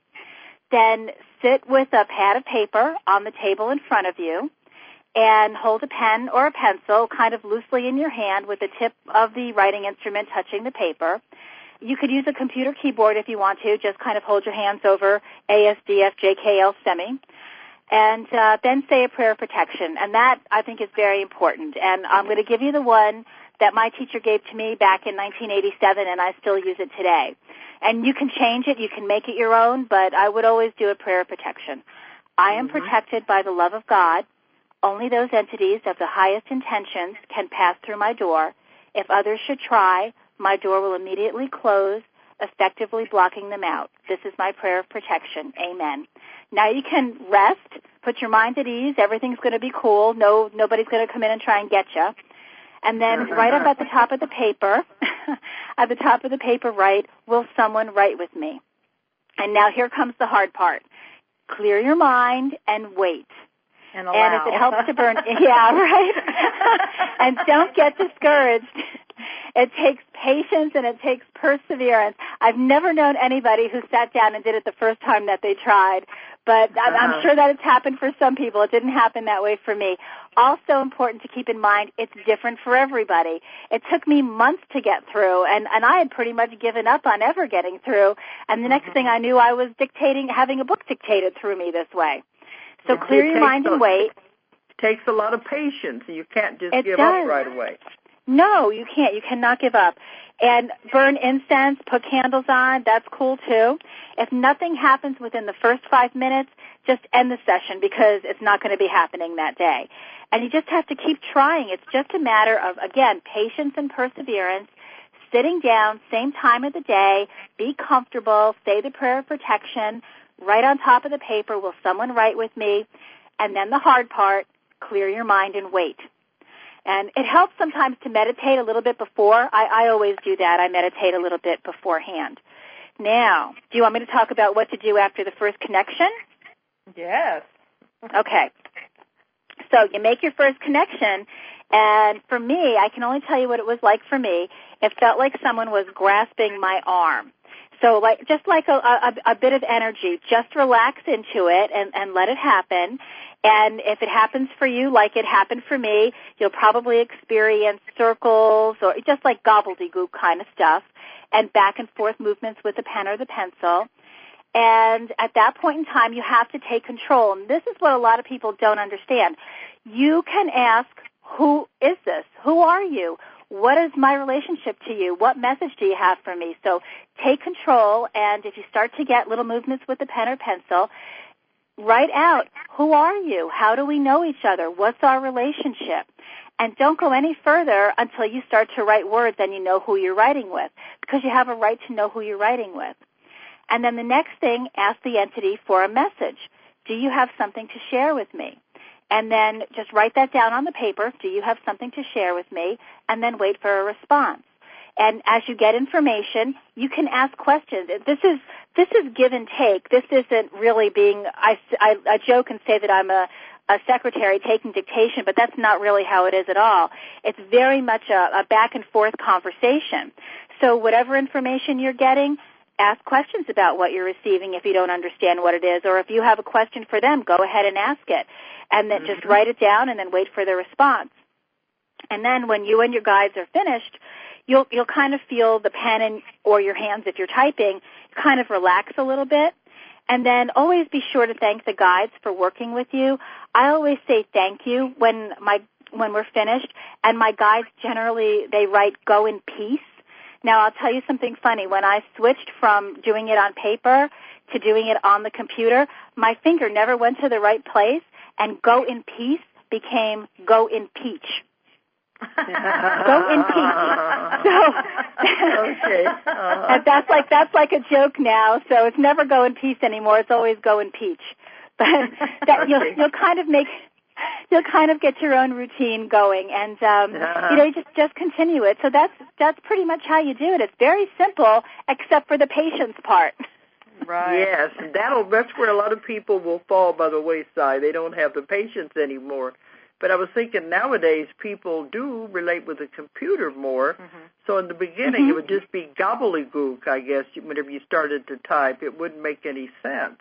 Then sit with a pad of paper on the table in front of you and hold a pen or a pencil kind of loosely in your hand with the tip of the writing instrument touching the paper. You could use a computer keyboard if you want to. Just kind of hold your hands over ASDFJKL semi. And then say a prayer of protection. And that, I think, is very important. And I'm going to give you the one that my teacher gave to me back in 1987, and I still use it today. And you can change it. You can make it your own, but I would always do a prayer of protection. I am protected by the love of God. Only those entities of the highest intentions can pass through my door. If others should try, my door will immediately close, effectively blocking them out. This is my prayer of protection. Amen. Now you can rest, put your mind at ease. Everything's going to be cool. Nobody's going to come in and try and get you. And then right up at the top of the paper, write, will someone write with me? And now here comes the hard part. Clear your mind and wait. And allow. And if it helps to burn, yeah, right? And don't get discouraged. It takes patience and it takes perseverance. I've never known anybody who sat down and did it the first time that they tried, but I'm sure that it's happened for some people. It didn't happen that way for me. Also important to keep in mind, it's different for everybody. It took me months to get through, and I had pretty much given up on ever getting through, and the next thing I knew, I was having a book dictated through me this way. So clear your mind and wait. It takes a lot of patience. You can't just give up right away. No, you can't. You cannot give up. And burn incense, put candles on. That's cool, too. If nothing happens within the first 5 minutes, just end the session because it's not going to be happening that day. And you just have to keep trying. It's just a matter of, again, patience and perseverance, sitting down, same time of the day, be comfortable, say the prayer of protection, write on top of the paper, will someone write with me? And then the hard part, clear your mind and wait. And it helps sometimes to meditate a little bit before. I always do that. I meditate a little bit beforehand. Now, do you want me to talk about what to do after the first connection? Yes. Okay. So you make your first connection, and for me, I can only tell you what it was like for me. It felt like someone was grasping my arm. So just like a bit of energy, just relax into it and let it happen. And if it happens for you like it happened for me, you'll probably experience circles or just like gobbledygook kind of stuff. and back and forth movements with the pen or the pencil. And at that point in time, you have to take control. And this is what a lot of people don't understand. You can ask, who is this? Who are you? What is my relationship to you? What message do you have for me? So take control, and if you start to get little movements with the pen or pencil, write out, who are you? How do we know each other? What's our relationship? And don't go any further until you start to write words and you know who you're writing with, because you have a right to know who you're writing with. And then the next thing, ask the entity for a message. Do you have something to share with me? And then just write that down on the paper. Do you have something to share with me? And then wait for a response. And as you get information, you can ask questions. This is give and take. This isn't really being, I joke and say that I'm a secretary taking dictation, but that's not really how it is at all. It's very much a back and forth conversation. So whatever information you're getting, ask questions about what you're receiving if you don't understand what it is, or if you have a question for them, go ahead and ask it. And then just write it down and then wait for the response. And then when you and your guides are finished, you'll kind of feel the pen or your hands, if you're typing, kind of relax a little bit. And then always be sure to thank the guides for working with you. I always say thank you when we're finished, and my guides generally, they write go in peace. Now, I'll tell you something funny. When I switched from doing it on paper to doing it on the computer, my finger never went to the right place, and go in peace became go in peach. Go in peach. So, okay. And that's like a joke now. So it's never go in peace anymore. It's always go in peach. But that you'll kind of get your own routine going, and you just continue it. So that's pretty much how you do it. It's very simple, except for the patience part. Right. Yes, that's where a lot of people will fall by the wayside. They don't have the patience anymore. But I was thinking nowadays people do relate with the computer more. Mm-hmm. So in the beginning it would just be gobbledygook, I guess, whenever you started to type. It wouldn't make any sense.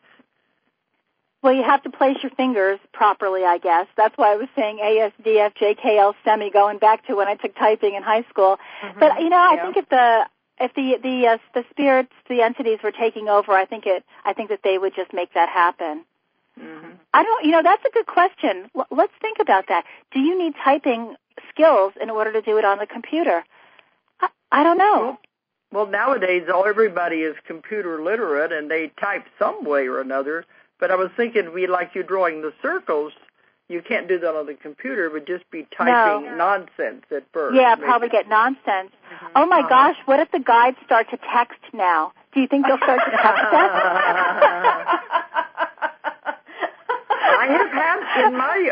Well, you have to place your fingers properly, I guess. That's why I was saying A, S, D, F, J, K, L, semi, going back to when I took typing in high school. Mm-hmm. But, I think if the spirits, the entities were taking over, I think that they would just make that happen. Mm-hmm. That's a good question. Let's think about that. Do you need typing skills in order to do it on the computer? I don't know. Well, nowadays everybody is computer literate and they type some way or another. But I was thinking, like you drawing the circles, you can't do that on the computer. It would just be typing nonsense at first. Yeah, probably get nonsense. Mm-hmm. Oh, my gosh, what if the guides start to text now? Do you think they'll start to text us? I have had, in my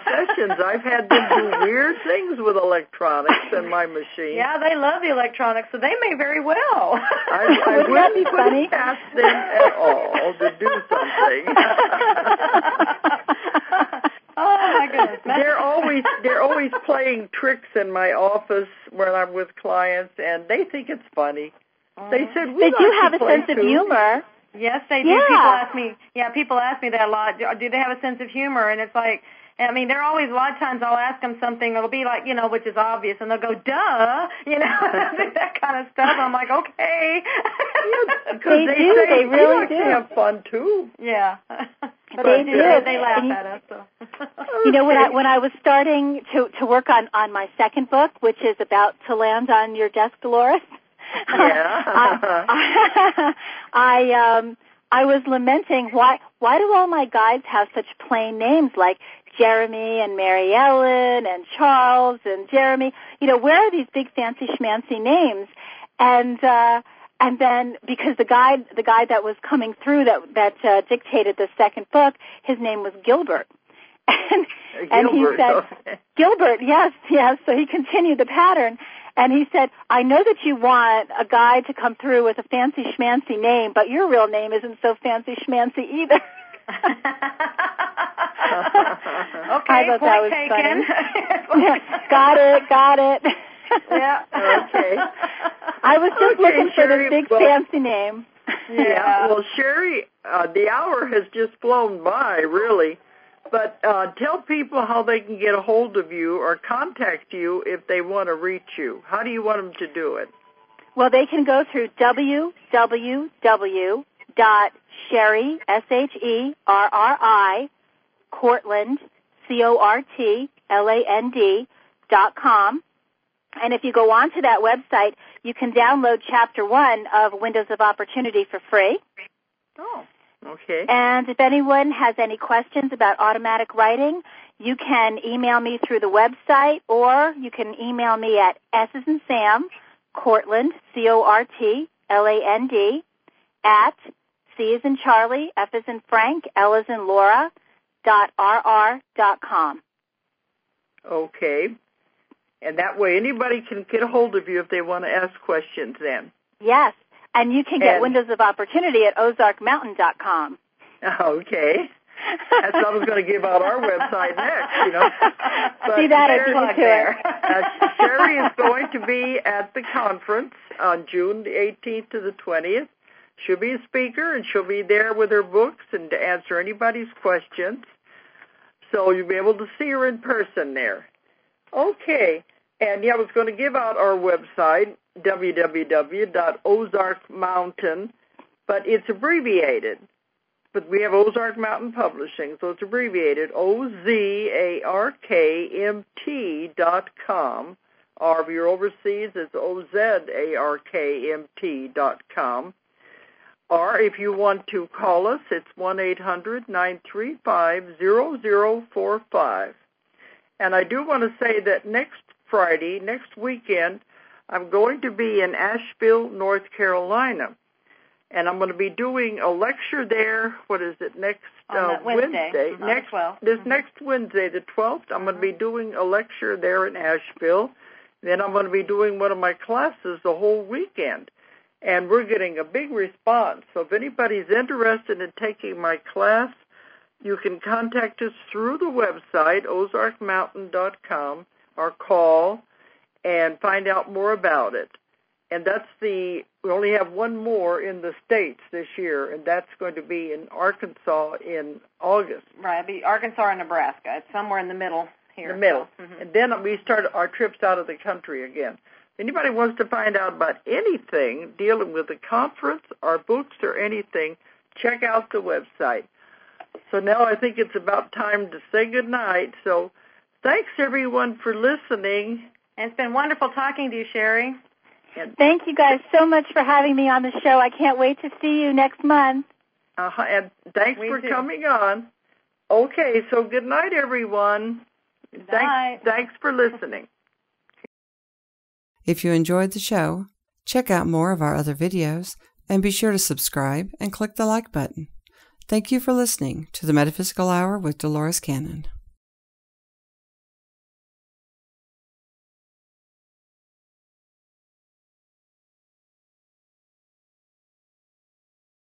sessions, I've had them do weird things with electronics and my machine. Yeah, they love the electronics, so they may very well. I wouldn't put it past them at all to do something. Oh my goodness! They're always playing tricks in my office when I'm with clients, and they think it's funny. They said they do have a sense of humor. Yes, they do. Yeah. People ask me that a lot. Do they have a sense of humor? And it's like, they're always, a lot of times I'll ask them something, it'll be like, which is obvious, and they'll go, duh, that kind of stuff. I'm like, okay. Because they really do. Have fun, too. Yeah. But they do. They laugh at us. So. When I was starting to work on my second book, which is about to land on your desk, Dolores, I was lamenting why do all my guides have such plain names like Jeremy and Mary Ellen and Charles and Jeremy? Where are these big fancy schmancy names? And then because the guide that was coming through that dictated the second book, his name was Gilbert. And he said, Gilbert, yes. So he continued the pattern. And he said, I know that you want a guy to come through with a fancy schmancy name, but your real name isn't so fancy schmancy either. Okay, I thought that was taken. Funny. Got it. Yeah. Okay. I was just looking for Sherri, the big fancy name. Yeah. Well, Sherri, the hour has just flown by, really. But tell people how they can get a hold of you or contact you if they want to reach you. How do you want them to do it? Well, they can go through www.Sherri, Sherri, Cortland, Cortland.com. And if you go on to that website, you can download Chapter 1 of Windows of Opportunity for free. Oh, okay. And if anyone has any questions about automatic writing, you can email me through the website, or you can email me at S as in Sam, Cortland, Cortland, at C as in Charlie, F as in Frank, L as in Laura, .rr.com. Okay. And that way anybody can get a hold of you if they want to ask questions then. Yes. And you can get Windows of Opportunity at ozarkmountain.com. Okay. That's what I was going to give out our website next, you know. But see that as plug there. Sherri is going to be at the conference on June the 18th to the 20th. She'll be a speaker, and she'll be there with her books and to answer anybody's questions. So you'll be able to see her in person there. Okay. And I was going to give out our website, www.ozarkmountain, but it's abbreviated. But we have Ozark Mountain Publishing, so it's abbreviated, OZARKMT.com. Or if you're overseas, it's OZARKMT.com. Or if you want to call us, it's 1-800-935-0045. And I do want to say that next Friday, next weekend, I'm going to be in Asheville, North Carolina. And I'm going to be doing a lecture there. What is it? Next Wednesday. Next Wednesday, the 12th, I'm going to be doing a lecture there in Asheville. Then I'm going to be doing one of my classes the whole weekend. And we're getting a big response. So if anybody's interested in taking my class, you can contact us through the website, ozarkmountain.com, or call and find out more about it. And we only have one more in the States this year, and that's going to be in Arkansas in August. Right, it'll be Arkansas or Nebraska. It's somewhere in the middle here. The middle. So. Mm-hmm. And then we start our trips out of the country again. If anybody wants to find out about anything dealing with the conference or books or anything, check out the website. So now I think it's about time to say goodnight. So thanks, everyone, for listening. And it's been wonderful talking to you, Sherri. And thank you guys so much for having me on the show. I can't wait to see you next month. And thanks for coming on. Okay, so good night, everyone. Thanks for listening. If you enjoyed the show, check out more of our other videos and be sure to subscribe and click the like button. Thank you for listening to the Metaphysical Hour with Dolores Cannon.